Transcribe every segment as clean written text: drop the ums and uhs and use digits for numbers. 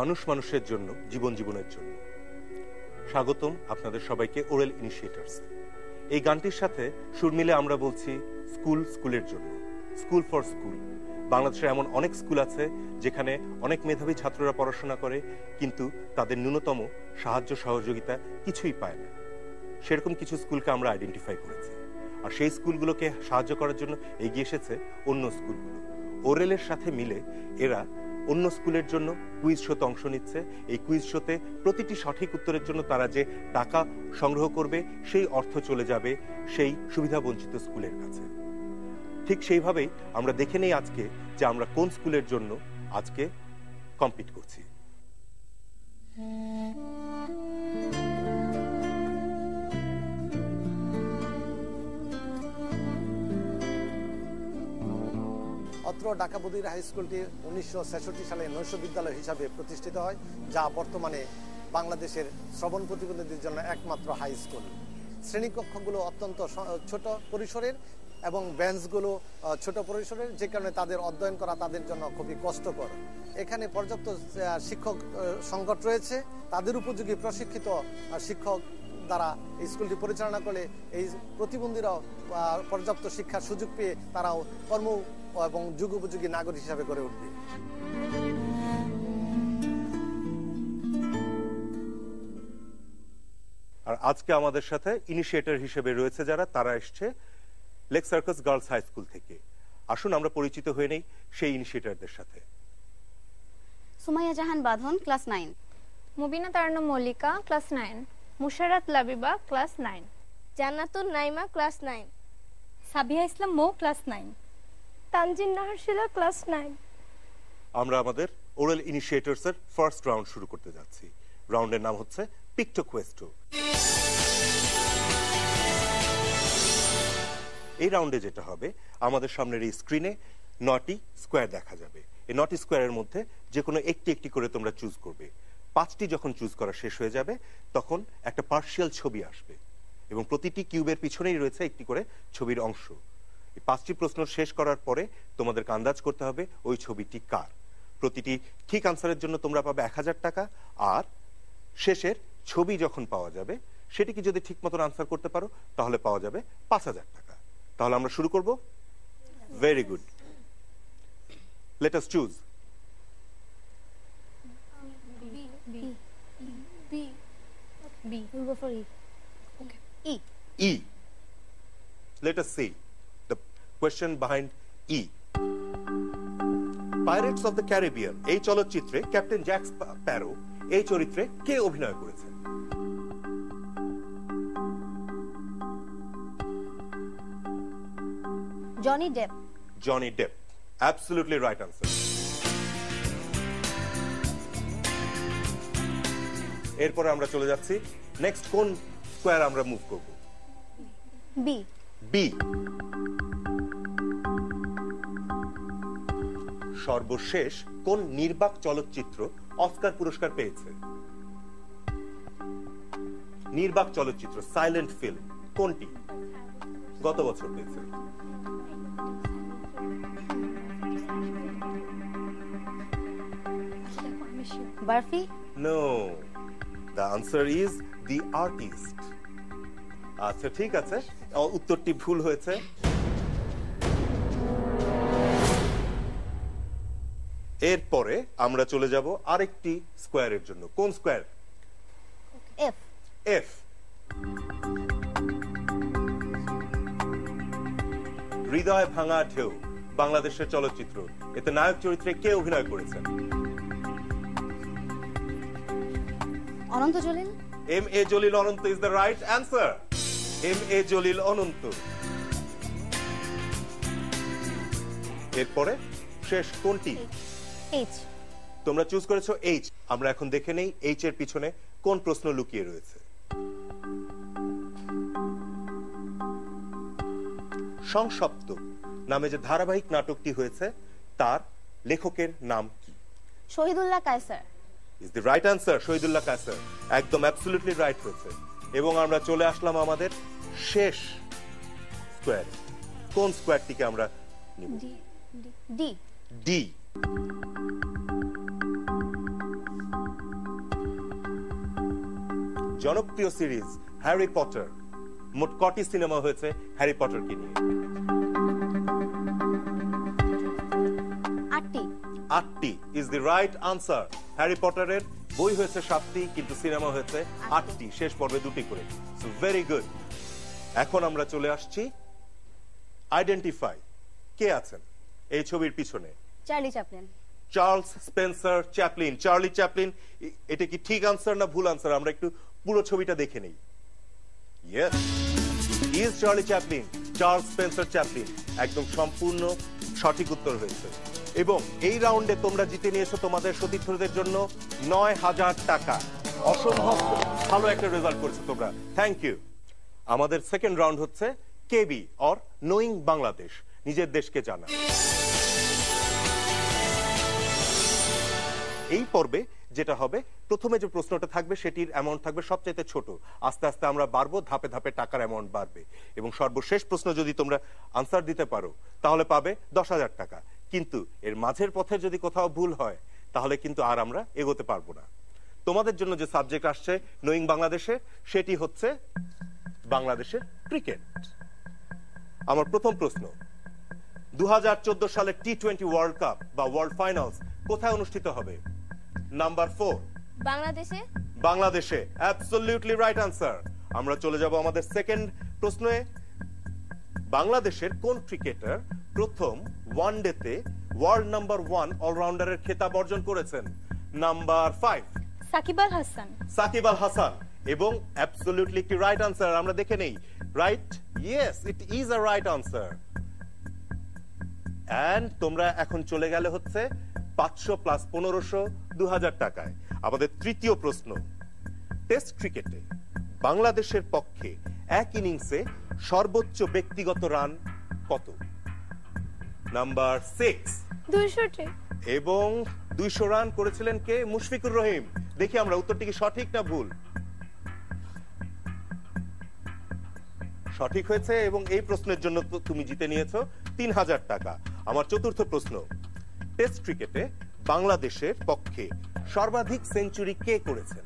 মানুষ মানুষের জন্য, জীবন জীবনের জন্য। স্বাগতম আপনাদের সবাইকে ওরাল ইনিশিয়েটার্স। এই গানটির সাথে সুর মিলে আমরা বলছি স্কুল স্কুলের জন্য, স্কুল ফর স্কুল। বাংলাদেশে এমন অনেক স্কুল আছে যেখানে অনেক মেধাবী ছাত্ররা পড়াশোনা করে, কিন্তু তাদের ন্যূনতম সাহায্য সহযোগিতা কিছুই পায় না। সেরকম কিছু স্কুলকে আমরা আইডেন্টিফাই করেছি, আর সেই স্কুলগুলোকে সাহায্য করার জন্য এগিয়ে এসেছে অন্য স্কুলগুলো। ওরেলের সাথে মিলে এরা অন্য স্কুলের জন্য কুইজ শোতে অংশ নিচ্ছে। এই কুইজ শোতে প্রতিটি সঠিক উত্তরের জন্য তারা যে টাকা সংগ্রহ করবে, সেই অর্থ চলে যাবে সেই সুবিধাবঞ্চিত স্কুলের কাছে। ঠিক সেইভাবেই আমরা দেখে নেই আজকে যে আমরা কোন স্কুলের জন্য আজকে কম্পিট করছি। অত্র ঢাকা বদির হাই স্কুলটি 1966 সালে নৈশ বিদ্যালয় হিসাবে প্রতিষ্ঠিত হয়, যা বর্তমানে বাংলাদেশের শ্রবণ প্রতিবন্ধীদের জন্য একমাত্র হাই স্কুল। শ্রেণীকক্ষগুলো অত্যন্ত ছোট পরিসরের এবং বেঞ্চগুলো ছোট পরিসরের, যে কারণে তাদের অধ্যয়ন করা তাদের জন্য খুবই কষ্টকর। এখানে পর্যাপ্ত শিক্ষক সংকট রয়েছে। তাদের উপযোগী প্রশিক্ষিত শিক্ষক দ্বারা এই স্কুলটি পরিচালনা করলে এই প্রতিবন্ধীরাও পর্যাপ্ত শিক্ষার সুযোগ পেয়ে তারাও কর্ম এবং যুগোপযোগী নাগরিক হিসাবে গড়ে উঠবে। আর আজকে আমাদের সাথে ইনিশিয়েটর হিসেবে রয়েছে যারা, তারা এসছে Lake Circus Girls High School থেকে। আসুন আমরা পরিচিত হয়ে নেই সেই ইনিশিয়েটরদের সাথে। Sumaiya Jahan Badhon, class 9। Mubina Tarannum Mallika, class 9। Musharat Labiba, class 9। Jannatun Naima, class 9। Sabiha Islam Mou, class 9। Tanjin Nahar Shila, class 9। আমরা আমাদের ওরাল ইনিশিয়েটরস এর ফার্স্ট রাউন্ড শুরু করতে যাচ্ছি। রাউন্ডের নাম হচ্ছে পিকটো কোয়েস্টো। এই রাউন্ডে যেটা হবে, আমাদের সামনের এই স্ক্রিনে 9টি স্কোয়ার দেখা যাবে। এই 9টি স্কোয়ারের মধ্যে যে কোনো একটি একটি করে তোমরা চুজ করবে। 5টি যখন চুজ করা শেষ হয়ে যাবে, তখন একটা পার্শিয়াল ছবি আসবে এবং প্রতিটি কিউবের পিছনেই রয়েছে একটি করে ছবির অংশ। এই 5টি প্রশ্ন শেষ করার পরে তোমাদেরকে আন্দাজ করতে হবে ওই ছবিটি কার। প্রতিটি ঠিক আনসারের জন্য তোমরা পাবে 1000 টাকা, আর শেষের ছবি যখন পাওয়া যাবে, সেটিকে যদি ঠিক মতো আনসার করতে পারো তাহলে পাওয়া যাবে 5000 টাকা। তাহলে আমরা শুরু করব। Very good, let us choose. B. We'll go for E. Okay. E. E. Let us see the question behind E. Pirates of the Caribbean এই চলচ্চিত্রে ক্যাপ্টেন জ্যাক স্প্যারো এই চরিত্রে কে অভিনয় করেছেন? Johnny Depp. Johnny Depp, absolutely right answer. এরপরে আমরা চলে যাচ্ছি নেক্সট কোন স্কোয়ার আমরা মুভ করব? বি। বি। সর্বশেষ কোন নির্বাক চলচ্চিত্র অস্কার পুরস্কার পেয়েছে? নির্বাক চলচ্চিত্র, সাইলেন্ট ফিল্ম কোনটি গত বছর পেয়েছে? Barfi? No, the answer is The Artist. আচ্ছা ঠিক আছে, উত্তরটি ভুল হয়েছে। এরপরে আমরা চলে যাব আরেকটি স্কোয়ারের জন্য। কোন স্কোয়ার? এফ। এফ। হৃদয় ভাঙা ঢেউ বাংলাদেশের চলচ্চিত্র, এতে নায়ক চরিত্রে কে অভিনয় করেছেন? Ananta Jalil. M A Jalil Ananta is the right answer. M A Jalil Ananta. এরপরে শেষ কোনটি? এইচ। তোমরা চুজ করেছো এইচ। আমরা এখন দেখে নেই এইচ এর পিছনে কোন প্রশ্ন লুকিয়ে রয়েছে। সংসপ্ত নামে যে ধারাবাহিক নাটকটি হয়েছে, তার লেখকের নাম কি? Shahidullah Kaiser. Is the right answer, Shahidullah Kaiser, একদম অ্যাবসলিউটলি রাইট হয়েছে। এবং আমরা চলে আসলাম আমাদের শেষ স্কোয়ার। কোন স্কোয়ারটিকে আমরা নিব? ডি। ডি। জনপ্রিয় সিরিজ হ্যারি পটার, মোট কটি সিনেমা হয়েছে হ্যারি পটারকে নিয়ে? 8টি। 8টি is the right answer. Harry পটারের বই হয়েছে 7টি, কিন্তু সিনেমা হয়েছে 8টি, শেষ পর্বে 2টি করে। So very good. এখন আমরা চলে আসছি আইডেন্টিফাই। কে আছেন এই ছবির পিছনে? Charlie Chaplin. Charles Spencer Chaplin, Charlie Chaplin. এটা কি ঠিক আনসার না ভুল আনসার? আমরা একটু পুরো ছবিটা দেখে নেই। Yes, is Charlie Chaplin, Charles Spencer Chaplin. একদম সম্পূর্ণ সঠিক উত্তর হয়েছে। এবং এই রাউন্ডে তোমরা জিতে নিয়েছো তোমাদের সতীর্থদের জন্য 9,000 টাকা। অসম্ভব ভালো একটা রেজাল্ট করেছো তোমরা, থ্যাংক ইউ। আমাদের সেকেন্ড রাউন্ড হচ্ছে কেবি অর নোয়িং বাংলাদেশ, নিজের দেশকে জানা। এই পর্বে যেটা হবে, প্রথমে যে প্রশ্নটা থাকবে সেটির অ্যামাউন্ট থাকবে সবচাইতে ছোট। আস্তে আস্তে আমরা বাড়বো, ধাপে ধাপে টাকার অ্যামাউন্ট বাড়বে। এবং সর্বশেষ প্রশ্ন যদি তোমরা আনসার দিতে পারো তাহলে পাবে 10,000 টাকা। কিন্তু এর মাঝের পথে যদি কোথাও ভুল হয় তাহলে কিন্তু আর আমরা এগোতে পারবো না। তোমাদের জন্য যে সাবজেক্ট আসছে নোয়িং বাংলাদেশে, সেটি হচ্ছে বাংলাদেশের ক্রিকেট। আমার প্রথম প্রশ্ন, 2014 সালের টি-20 ওয়ার্ল্ড কাপ বা ওয়ার্ল্ড ফাইনালস কোথায় অনুষ্ঠিত হবে? নাম্বার 4 বাংলাদেশে। বাংলাদেশে, অ্যাবসলিউটলি রাইট আনসার। আমরা চলে যাব আমাদের সেকেন্ড প্রশ্নে। বাংলাদেশের কোন ক্রিকেটার প্রথম ওয়ানডেতে ওয়ার্ল্ড নাম্বার 1 অলরাউন্ডারের খেতাব অর্জন করেছেন? নাম্বার 5 সাকিব আল হাসান। সাকিব আল হাসান, এবং অ্যাবসলিউটলি একটি রাইট আনসার। আমরা দেখে নেই, right? Yes, it is a right answer. And তোমরা এখন চলে গেলে হচ্ছে 500 প্লাস 1500, 2000 টাকায়। আমাদের তৃতীয় প্রশ্ন, টেস্ট ক্রিকেটে বাংলাদেশের পক্ষে এক ইনিংসে সর্বোচ্চ ব্যক্তিগত রান কত? নাম্বার 6 200টি। এবং 200 রান করেছিলেন কে? মুশফিকুর রহিম। দেখি আমরা উত্তরটি কি সঠিক না ভুল। সঠিক হয়েছে, এবং এই প্রশ্নের জন্য তুমি জিতে নিয়েছো 3000 টাকা। আমার চতুর্থ প্রশ্ন, টেস্ট ক্রিকেটে বাংলাদেশের পক্ষে সর্বাধিক সেঞ্চুরি কে করেছেন?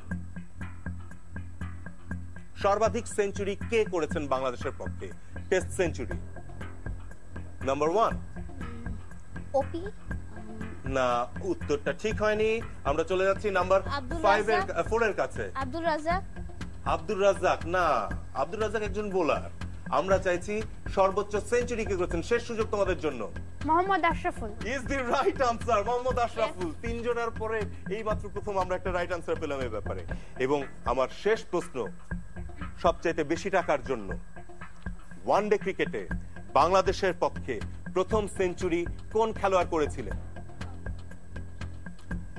সর্বাধিক সেঞ্চুরি কে করেছেন বাংলাদেশের পক্ষে টেস্ট সেঞ্চুরি? নাম্বার 1 ওপি। না, উত্তরটা ঠিক হয়নি। আমরা চলে যাচ্ছি নাম্বার 4 এর কাছে। আব্দুল রাজ্জাক। আব্দুর রাজ্জাক না, আব্দুর রাজ্জাক একজন বোলার। আমরা চাইছি সর্বোচ্চ সেঞ্চুরি কে করেছেন। শেষ সুযোগ তোমাদের জন্য। Mohammad Ashraful. Is the right answer, Mohammad Ashraful. 3 জনের পরে এই মাত্র প্রথম আমরা একটা রাইট আনসার পেলাম এই ব্যাপারে। এবং আমার শেষ প্রশ্ন, সবচাইতে বেশি টাকার জন্য, ওয়ানডে ক্রিকেটে বাংলাদেশের পক্ষে প্রথম সেঞ্চুরি কোন খেলোয়াড় করেছিলেন?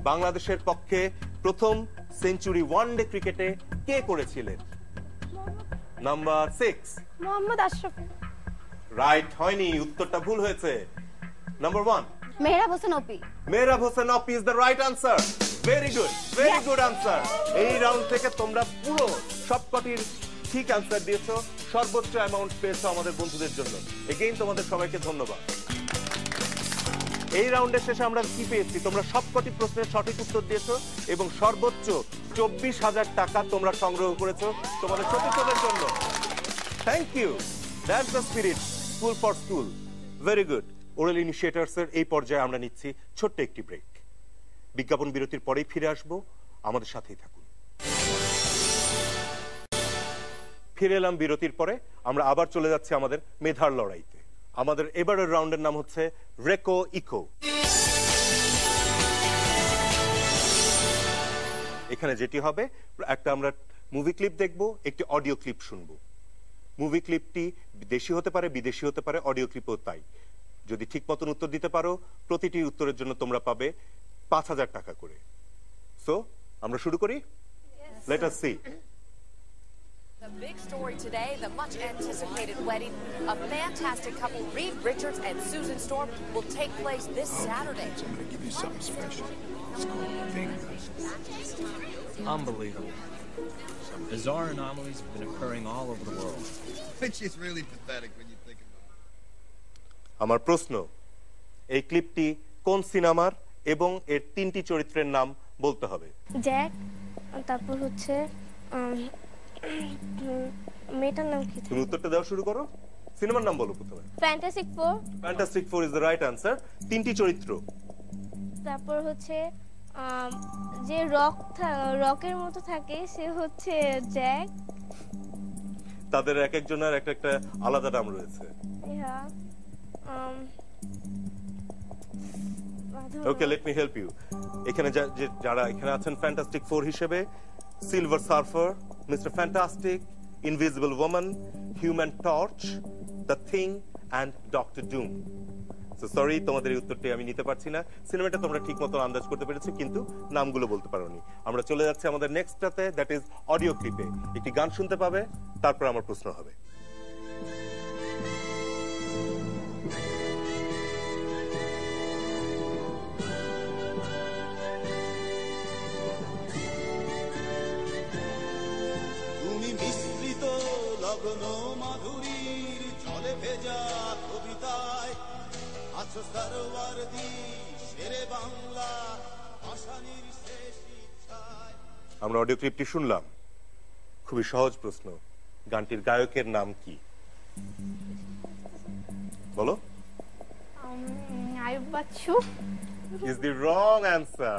বাংলাদেশের পক্ষে প্রথম সেঞ্চুরি ওয়ানডে ক্রিকেটে কে করেছিলেন? নাম্বার 6 মোহাম্মদ আশরাফুল। রাইট হয়নি, উত্তরটা ভুল হয়েছে। Number 1 Mehrab Hossain OP. Mehrab Hossain Opi is the right answer. Very good, very good answer. এই রাউন্ড থেকে তোমরা পুরো সবকটির ঠিক আনসার দিয়েছো, সর্বোচ্চ অ্যামাউন্ট পেয়েছো আমাদের বন্ধুদের জন্য। এগেইন তোমাদের সবাইকে ধন্যবাদ। এই রাউন্ডের শেষে আমরা কি পেয়েছি? তোমরা সবকটি প্রশ্নের সঠিক উত্তর দিয়েছো এবং সর্বোচ্চ 24,000 টাকা তোমরা সংগ্রহ করেছো তোমাদের সতীর্থদের জন্য। Thank you, that's the spirit, school for school. Very good. Oral initiators এর এই পর্যায়ে আমরা নিচ্ছি ছোট্ট একটি ব্রেক। বিজ্ঞাপন বিরতির পরেই ফিরে আসবো, আমাদের সাথেই থাকুন। ফিরে এলাম বিরতির পরে। আমরা আবার চলে যাচ্ছি আমাদের মেধার লড়াইতে। আমাদের এবারের রাউন্ডের নাম হচ্ছে রেকো ইকো। এখানে যেটি হবে, একটা আমরা মুভি ক্লিপ দেখবো, একটি অডিও ক্লিপ শুনবো। মুভি ক্লিপটি দেশি হতে পারে, বিদেশি হতে পারে, অডিও ক্লিপও তাই। যদি ঠিক মতন উত্তর দিতে পারো, প্রতিটি উত্তরের জন্য তোমরা পাবে 5,000 টাকা করে। সো আমরা শুরু করি। Let us see. The big story today, the much anticipated wedding of fantastic couple Reed Richards and Susan Storm will take place this Saturday. I'm gonna give you something special. It's called fingers. Unbelievable. Bizarre anomalies have been occurring all over the world. Which is really pathetic when you think about it. আমার প্রশ্ন, এই ক্লিপটি কোন সিনেমার এবং এর 3টি চরিত্রের নাম বলতে হবে? জ্যাক, তারপর হচ্ছে মেয়েটার নাম কি? তুমি উত্তরটা দেওয়া শুরু করো। সিনেমার নাম বলো প্রথমে। Fantastic four. Fantastic four is the right answer. 3টি চরিত্র। তারপর হচ্ছে যে রকের মতো থাকে সে হচ্ছে জ্যাক। তাদের এক একজনের একটা আলাদা নাম রয়েছে। Okay, let me help you. এখানে যারা এখানে আছেন ফ্যান্টাস্টিক ফোর হিসেবে, silver surfer, mister fantastic, invisible woman, human torch, the thing and doctor doom. So sorry, তোমাদের এই উত্তরটি আমি নিতে পারছি না। সিনেমাটা তোমরা ঠিক মতো আন্দাজ করতে পেরেছো, কিন্তু নামগুলো বলতে পারোনি। আমরা চলে যাচ্ছি আমাদের নেক্সটটাতে, দ্যাট ইজ অডিও ক্লিপে। একটি গান শুনতে পাবে, তারপর আমার প্রশ্ন হবে। তুমি মিশ্রিত লগ্ন মাধুরীর ছলে ভেজা কবিতায় আছো সরওয়ারদি শেরে বাংলা ভাষানির শেষ ইচ্ছায়। আমরা অডিও ক্লিপটি শুনলাম। খুবই সহজ প্রশ্ন, গানটির গায়কের নাম কি? বলো। Ayub Bachchu. Is the wrong answer.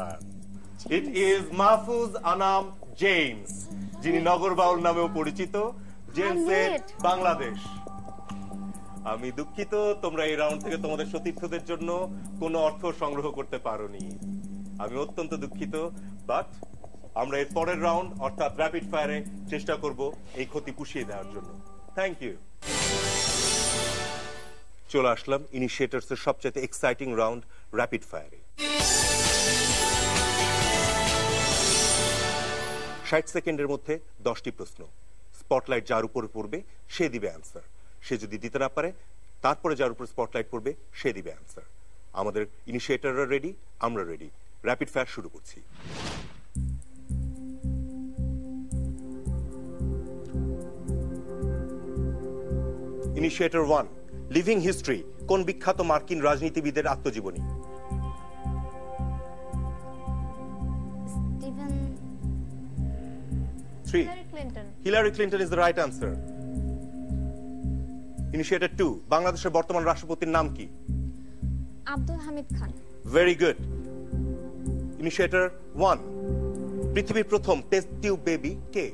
It is Mahfuz Anam James, যিনি নগর বাউল নামেও পরিচিত। জেমসের বাংলাদেশ। আমি দুঃখিত, তোমরা এই রাউন্ড থেকে তোমাদের সতীর্থদের জন্য কোনো অর্থ সংগ্রহ করতে পারোনি। আমি অত্যন্ত দুঃখিত, বাট আমরা এর পরের রাউন্ড অর্থাৎ র্যাপিড ফায়ারে চেষ্টা করব এই ক্ষতি পুষিয়ে দেওয়ার জন্য। Thank you. চলে আসলাম ইনিশিয়েটরস এর সবচেয়ে এক্সাইটিং রাউন্ড, র্যাপিড ফায়ারে। 60 সেকেন্ডের মধ্যে 10টি প্রশ্ন। স্পটলাইট যার উপর পড়বে সে দিবে অ্যান্সার। সে যদি দিতে না পারে, তারপরে যার উপর স্পটলাইট পড়বে সে দিবে অ্যান্সার। আমাদের ইনিশিয়েটররা রেডি, আমরা রেডি। র্যাপিড ফায়ার শুরু করছি। ইনিশিয়েটর 1, লিভিং হিস্ট্রি কোন বিখ্যাত মার্কিন রাজনীতিবিদের আত্মজীবনী? Steven 3, Clinton. Hillary Clinton is the right answer. Initiator 2, বাংলাদেশের বর্তমান রাষ্ট্রপতির নাম কি? Abdul Hamid Khan. Very good. Initiator 1, পৃথিবীর প্রথম টেস্ট টিউব বেবি কে?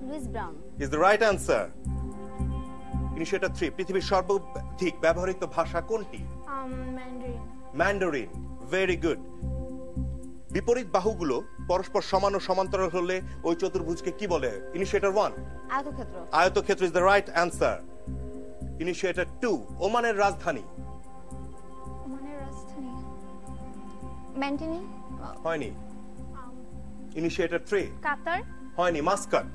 Louise Brown is the right answer. Initiator 3, পৃথিবীর সর্বাধিক ব্যবহৃত ভাষা কোনটি? ম্যান্ডারিন। ম্যান্ডারিন। Very good. বিপরীত বাহুগুলো পরস্পর সমান ও সমান্তরাল হলে ওই চতুর্ভুজকে কি বলে? ইনিশিয়েটর 1, আয়তক্ষেত্র। আয়তক্ষেত্র is the right answer. Initiator 2, ওমানের রাজধানী? ওমানের রাজধানী ম্যান্টিনি। হয়নি। Initiator 3, Qatar. হয়নি। মাস্কাট।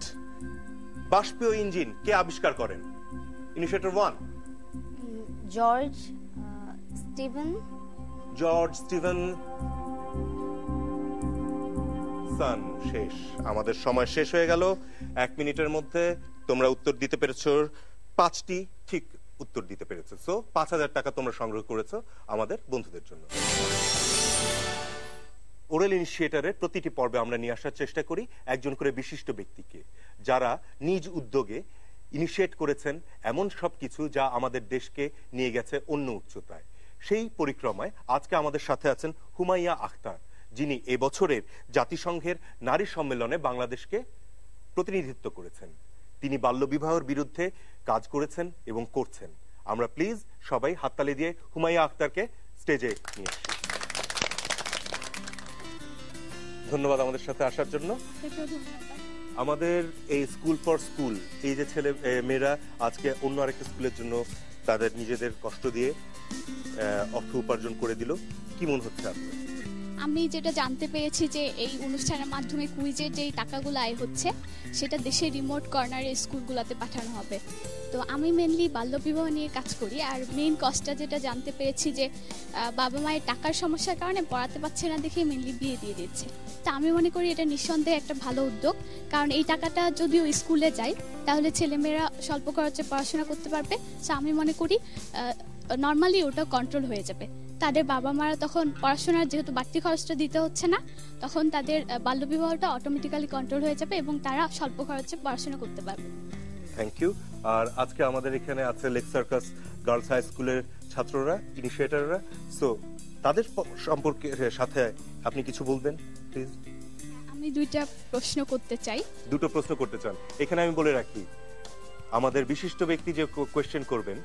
বাষ্পীয় ইঞ্জিন কে আবিষ্কার করেন? Initiator 1, George Steven George Stephenson. শেষ। আমাদের সময় শেষ হয়ে গেল। 1 মিনিটের মধ্যে তোমরা উত্তর দিতে পেরেছো 5টি ঠিক উত্তর দিতে পেরেছো। সো 5000 টাকা তোমরা সংগ্রহ করেছো আমাদের বন্ধুদের জন্য। ওরাল ইনিশিয়েটরের প্রতিটি পর্বে আমরা নিয়ে আসার চেষ্টা করি একজন করে বিশিষ্ট ব্যক্তিকে, যারা নিজ উদ্যোগে ইনিশিয়েট করেছেন এমন সব কিছু যা আমাদের দেশকে নিয়ে গেছে অন্য উচ্চতায়। সেই পরিক্রমায় আজকে আমাদের সাথে আছেন হুমাইয়া আখতার, যিনি এবছরের জাতিসংঘের নারী সম্মেলনে বাংলাদেশকে প্রতিনিধিত্ব করেছেন। তিনি বাল্যবিবাহের বিরুদ্ধে কাজ করেছেন এবং করছেন। আমরা প্লিজ সবাই হাততালি দিয়ে হুমাইয়া আখতারকে স্টেজে নিয়ে আসি। ধন্যবাদ আমাদের সাথে আসার জন্য। আমাদের এই স্কুল ফর স্কুল, এই যে ছেলে মেয়েরা আজকে অন্য আরেকটা স্কুলের জন্য তাদের নিজেদের কষ্ট দিয়ে অর্থ উপার্জন করে দিল, কি মনে হচ্ছে আপনার? আমি যেটা জানতে পেরেছি যে এই অনুষ্ঠানের মাধ্যমে কুইজের যেই টাকাগুলো আয় হচ্ছে সেটা দেশের রিমোট কর্নারের স্কুলগুলোতে পাঠানো হবে। তো আমি মেনলি বাল্যবিবাহ নিয়ে কাজ করি, আর মেইন কজটা যেটা জানতে পেরেছি যে বাবা মায়ের টাকার সমস্যার কারণে পড়াতে পারছে না দেখে মেনলি বিয়ে দিয়ে দিচ্ছে। তা আমি মনে করি এটা নিঃসন্দেহে একটা ভালো উদ্যোগ, কারণ এই টাকাটা যদিও স্কুলে যায় তাহলে ছেলেমেয়েরা স্বল্প খরচে পড়াশোনা করতে পারবে। সো আমি মনে করি নর্মালি ওটা কন্ট্রোল হয়ে যাবে। তাদের বাবা মারা তখন পড়াশোনার যেহেতু বাড়তি খরচটা দিতে হচ্ছে না, তখন তাদের বাল্যবিবাহটা অটোমেটিক্যালি কন্ট্রোল হয়ে যাবে এবং তারা স্বল্প খরচে পড়াশোনা করতে পারবে। Thank you. আর আজকে আমাদের এখানে আছে লেক সার্কাস গার্লস হাই স্কুলের ছাত্ররা, ইনিশিয়েটররা। সো তাদের সম্পর্কে সাথে আপনি কিছু বলবেন প্লিজ? আমি দুইটা প্রশ্ন করতে চাই। দুটো প্রশ্ন করতে চান? এখানে আমি বলে রাখি, আমাদের বিশিষ্ট ব্যক্তি যে কোয়েশ্চেন করবেন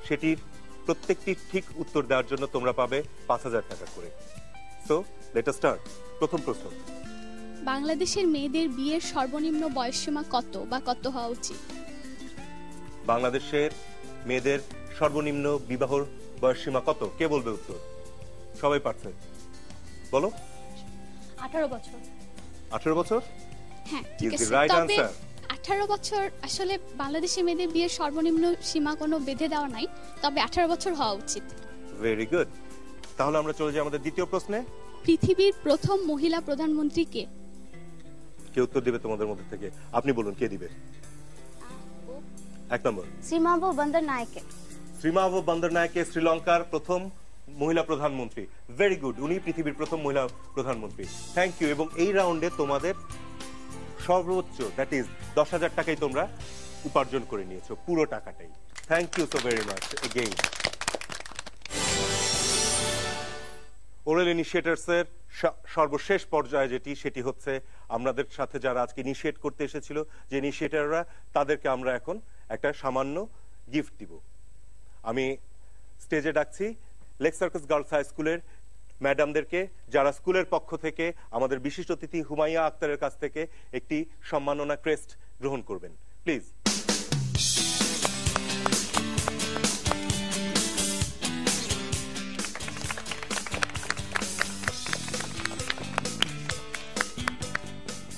সেটির প্রত্যেকটি ঠিক উত্তর দেওয়ার জন্য তোমরা পাবে 5,000 টাকা করে। So let us start. প্রথম প্রশ্ন, বাংলাদেশের মেয়েদের বিয়ের সর্বনিম্ন বয়সসীমা কত বা কত হওয়া উচিত? বাংলাদেশের মেয়েদের সর্বনিম্ন বিবাহর বয়সসীমা কত? কে বলবে উত্তর? সবাই পারছে, বলো। 18 বছর। 18 বছর? হ্যাঁ, ঠিক Is আছে। the right তবে answer? 18 বছর আসলে বাংলাদেশের মেয়েদের বিয়ের সর্বনিম্ন সীমা কোনো বেঁধে দেওয়া নাই, তবে 18 বছর হওয়া উচিত। Very good. তাহলে আমরা চলে যাই আমাদের দ্বিতীয় প্রশ্নে। পৃথিবীর প্রথম মহিলা প্রধানমন্ত্রী কে? কে উত্তর দিবে তোমাদের মধ্যে থেকে? আপনি বলুন, কে দিবে? 1 নম্বর শ্রীমাভো বন্দরনায়েকে। শ্রীমাভো বন্দরনায়েকে শ্রীলঙ্কার প্রথম মহিলা প্রধানমন্ত্রী। ভেরি গুড, উনি পৃথিবীর প্রথম মহিলা প্রধানমন্ত্রী। Thank you. এবং এই রাউন্ডে তোমাদের সর্বোচ্চ দ্যাট ইজ 10,000 টাকাই তোমরা উপার্জন করে নিয়েছো, পুরো টাকাটাই। Thank you so very much again. Oral initiators এর সর্বশেষ পর্যায়ে সেটি হচ্ছে আমাদের সাথে যারা আজকে ইনিশিয়েট করতে এসেছিল, যে ইনিশিয়েটাররা, তাদেরকে আমরা এখন একটা সামান্য গিফট দিব। আমি স্টেজে ডাকছি লেক সার্কাস গার্লস হাই স্কুলের ম্যাডামদেরকে, যারা স্কুলের পক্ষ থেকে আমাদের বিশিষ্ট অতিথি হুমাইয়া আক্তারের কাছ থেকে একটি সম্মাননা ক্রেস্ট গ্রহণ করবেন। প্লিজ।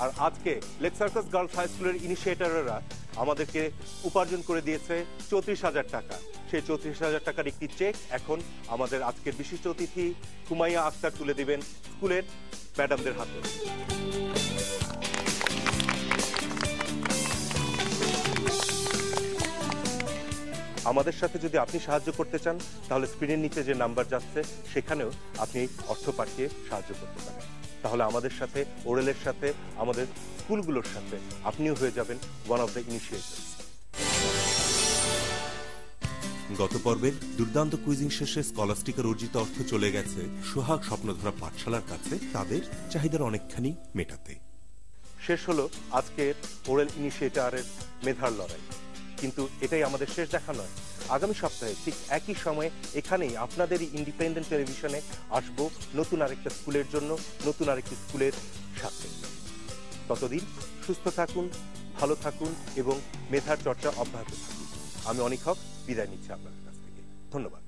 আর আজকে লেক সার্কাস গার্লস হাই স্কুলের ইনিশিয়েটররা আমাদেরকে উপার্জন করে দিয়েছে 34,000 টাকা। সেই 34,000 টাকার একটি চেক এখন আমাদের আজকের বিশিষ্ট অতিথি হুমাইয়া আক্তার তুলে দিবেন স্কুলের ম্যাডামদের হাতে। আমাদের সাথে যদি আপনি সাহায্য করতে চান, তাহলে স্ক্রিনের নিচে যে নাম্বার যাচ্ছে সেখানেও আপনি অর্থ পাঠিয়ে সাহায্য করতে পারেন। তাহলে আমাদের সাথে, ওরেলের সাথে, আমাদের স্কুলগুলোর সাথে আপনিও হয়ে যাবেন ওয়ান অফ দ্য ইনিশিয়েটরস। গত পর্বের দুর্দান্ত কুইজিং শেষে স্কলাস্টিকার অর্জিত অর্থ চলে গেছে সোহাগ স্বপ্নধরা পাঠশালার কাছে তাদের চাহিদার অনেকখানি মেটাতে। শেষ হলো আজকের ওরেল ইনিশিয়েটরের মেধার লড়াই, কিন্তু এটাই আমাদের শেষ দেখা নয়। আগামী সপ্তাহে ঠিক একই সময়ে এখানেই আপনাদের ইন্ডিপেন্ডেন্ট টেলিভিশনে আসবো নতুন আরেকটা স্কুলের জন্য, নতুন আরেকটি স্কুলের সাথে। ততদিন সুস্থ থাকুন, ভালো থাকুন এবং মেধার চর্চা অব্যাহত থাকুন। আমি অনিক হক বিদায় নিচ্ছি আপনাদের কাছ থেকে। ধন্যবাদ।